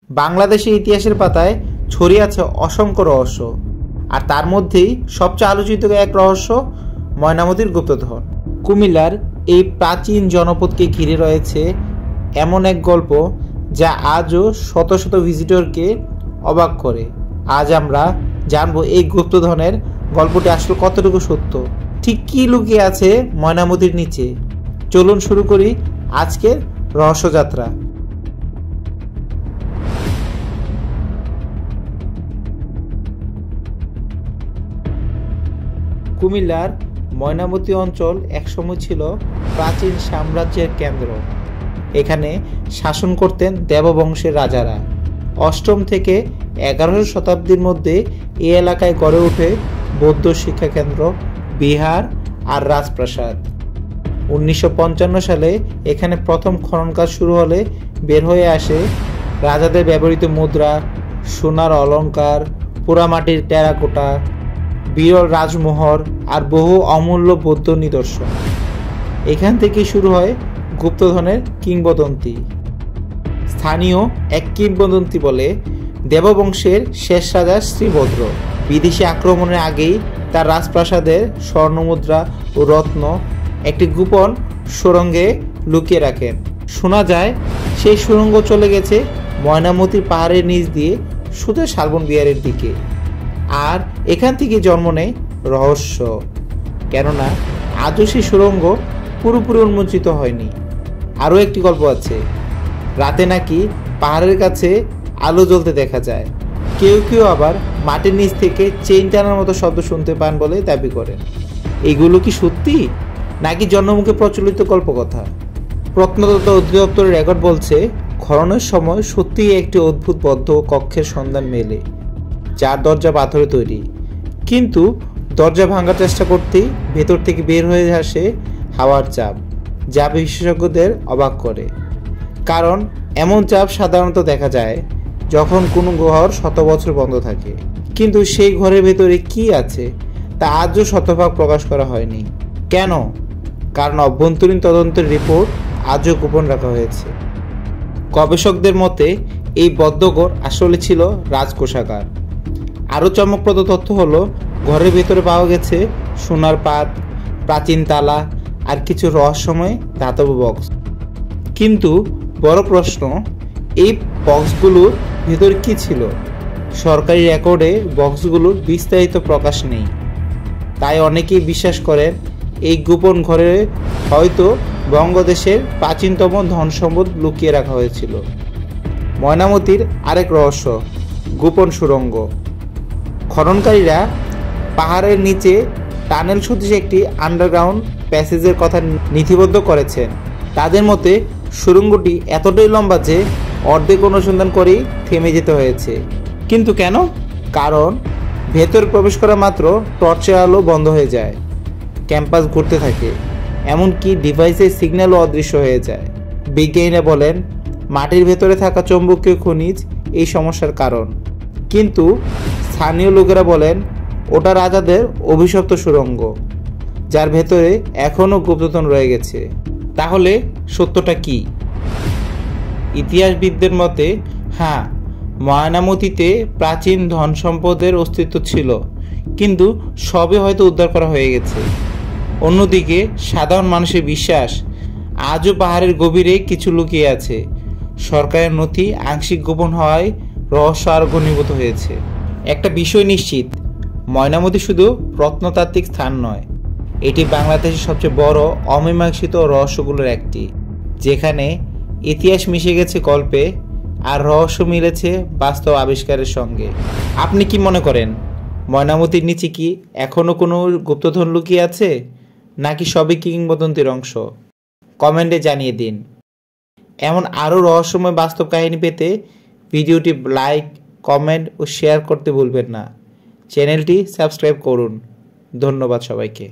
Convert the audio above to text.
বাংলাদেশের ইতিহাসের পাতায় ছড়িয়ে আছে অসংখ্য রহস্য, আর তার মধ্যেই সবচেয়ে আলোচিত এক রহস্য ময়নামতির গুপ্তধন। কুমিল্লার এই প্রাচীন জনপদকে ঘিরে রয়েছে এমন এক গল্প যা আজও শত শত ভিজিটরকে অবাক করে। আজ আমরা জানবো এই গুপ্তধনের গল্পটি আসলে কতটুকু সত্য, ঠিক কী লুকিয়ে আছে ময়নামতির নিচে। চলুন শুরু করি আজকের রহস্যযাত্রা। কুমিল্লার ময়নামতি অঞ্চল একসময় ছিল প্রাচীন সাম্রাজ্যের কেন্দ্র। এখানে শাসন করতেন দেববংশের রাজারা। অষ্টম থেকে 11শ শতাব্দীর মধ্যে এই এলাকায় গড়ে ওঠে বৌদ্ধ শিক্ষাকেন্দ্র, বিহার আর রাজপ্রাসাদ। 1955 সালে এখানে প্রথম খনন কাজ শুরু হলে বের হয়ে আসে রাজাদের ব্যবহৃত মুদ্রা, সোনার অলংকার, পোড়ামাটির টেরাকোটা, বিরল রাজমোহর আর বহু অমূল্য বৌদ্ধ নিদর্শন। এখান থেকে শুরু হয় গুপ্তধনের কিংবদন্তি। স্থানীয় এক কিংবদন্তি বলে, দেববংশের শেষ রাজা শ্রীভদ্র বিদেশি আক্রমণের আগেই তার রাজপ্রাসাদের স্বর্ণমুদ্রা ও রত্ন একটি গোপন সুড়ঙ্গে লুকিয়ে রাখেন। শোনা যায় সেই সুড়ঙ্গ চলে গেছে ময়নামতির পাহাড়ের নিচ দিয়ে সোজা শালবন বিহারের দিকে। আর এখান থেকে জন্ম নেয় রহস্য, কেননা আজও সেই সুড়ঙ্গ পুরোপুরি উন্মোচিত হয়নি। আরও একটি গল্প আছে, রাতে নাকি পাহাড়ের কাছে আলো জ্বলতে দেখা যায়। কেউ কেউ আবার মাটির নিচ থেকে চেইন টানার মতো শব্দ শুনতে পান বলে দাবি করেন। এগুলো কি সত্যি নাকি জনমুখে প্রচলিত গল্পকথা? প্রত্নতত্ত্ব অধিদপ্তরের রেকর্ড বলছে, খননের সময় সত্যিই একটি অদ্ভুত বদ্ধ কক্ষের সন্ধান মেলে, যার দরজা পাথরে তৈরি। কিন্তু দরজা ভাঙার চেষ্টা করতেই ভেতর থেকে বের হয়ে আসে হাওয়ার চাপ, যা বিশেষজ্ঞদের অবাক করে। কারণ এমন চাপ সাধারণত দেখা যায় যখন কোনো ঘর শত বছর বন্ধ থাকে। কিন্তু সেই ঘরের ভেতরে কি আছে তা আজও শতভাগ প্রকাশ করা হয়নি। কেন? কারণ অভ্যন্তরীণ তদন্তের রিপোর্ট আজও গোপন রাখা হয়েছে। গবেষকদের মতে এই বদ্ধঘর আসলে ছিল রাজকোষাগার। আরও চমকপ্রদ তথ্য হলো, ঘরের ভেতরে পাওয়া গেছে সোনার পাত, প্রাচীন তালা আর কিছু রহস্যময় ধাতব বক্স। কিন্তু বড় প্রশ্ন, এই বক্সগুলোর ভেতরে কি ছিল? সরকারি রেকর্ডে বক্সগুলোর বিস্তারিত প্রকাশ নেই। তাই অনেকেই বিশ্বাস করেন এই গোপন ঘরে হয়তো বঙ্গদেশের প্রাচীনতম ধন সম্পদ লুকিয়ে রাখা হয়েছিল। ময়নামতির আরেক রহস্য, গোপন সুড়ঙ্গ। খননকারীরা পাহাড়ের নিচে টানেল সদৃশ একটি আন্ডারগ্রাউন্ড প্যাসেজের কথা নথিবদ্ধ করেছেন। তাদের মতে সুড়ঙ্গটি এতটাই লম্বা যে অর্ধেক অনুসন্ধান করেই থেমে যেতে হয়েছে। কিন্তু কেন? কারণ ভেতর প্রবেশ করা মাত্র টর্চের আলো বন্ধ হয়ে যায়, ক্যাম্পাস ঘুরতে থাকে, এমনকি ডিভাইসের সিগন্যালও অদৃশ্য হয়ে যায়। বিজ্ঞানীরা বলেন মাটির ভেতরে থাকা চৌম্বকীয় খনিজ এই সমস্যার কারণ। কিন্তু স্থানীয় লোকেরা বলেন ওটা রাজাদের অভিশপ্ত সুড়ঙ্গ, যার ভেতরে এখনও গুপ্তধন রয়ে গেছে। তাহলে সত্যটা কি? ইতিহাসবিদদের মতে হ্যাঁ, ময়নামতিতে প্রাচীন ধন সম্পদের অস্তিত্ব ছিল, কিন্তু সবই হয়তো উদ্ধার করা হয়ে গেছে। অন্যদিকে সাধারণ মানুষের বিশ্বাস আজও পাহাড়ের গভীরে কিছু লুকিয়ে আছে। সরকারের নথি আংশিক গোপন হওয়ায় রহস্য আরও ঘনীভূত হয়েছে। একটা বিষয় নিশ্চিত, ময়নামতি শুধু প্রত্নতাত্ত্বিক স্থান নয়, এটি বাংলাদেশের সবচেয়ে বড় অমীমাংসিত রহস্যগুলোর একটি, যেখানে ইতিহাস মিশে গেছে গল্পে আর রহস্য মিলেছে বাস্তব আবিষ্কারের সঙ্গে। আপনি কি মনে করেন, ময়নামতির নিচে কি এখনও কোনো গুপ্তধন লুকিয়ে আছে, নাকি সবই কিংবদন্তির অংশ? কমেন্টে জানিয়ে দিন। এমন আরও রহস্যময় বাস্তব কাহিনী পেতে ভিডিওটি লাইক, কমেন্ট ও শেয়ার করতে ভুলবেন না। চ্যানেলটি সাবস্ক্রাইব করুন। ধন্যবাদ সবাইকে।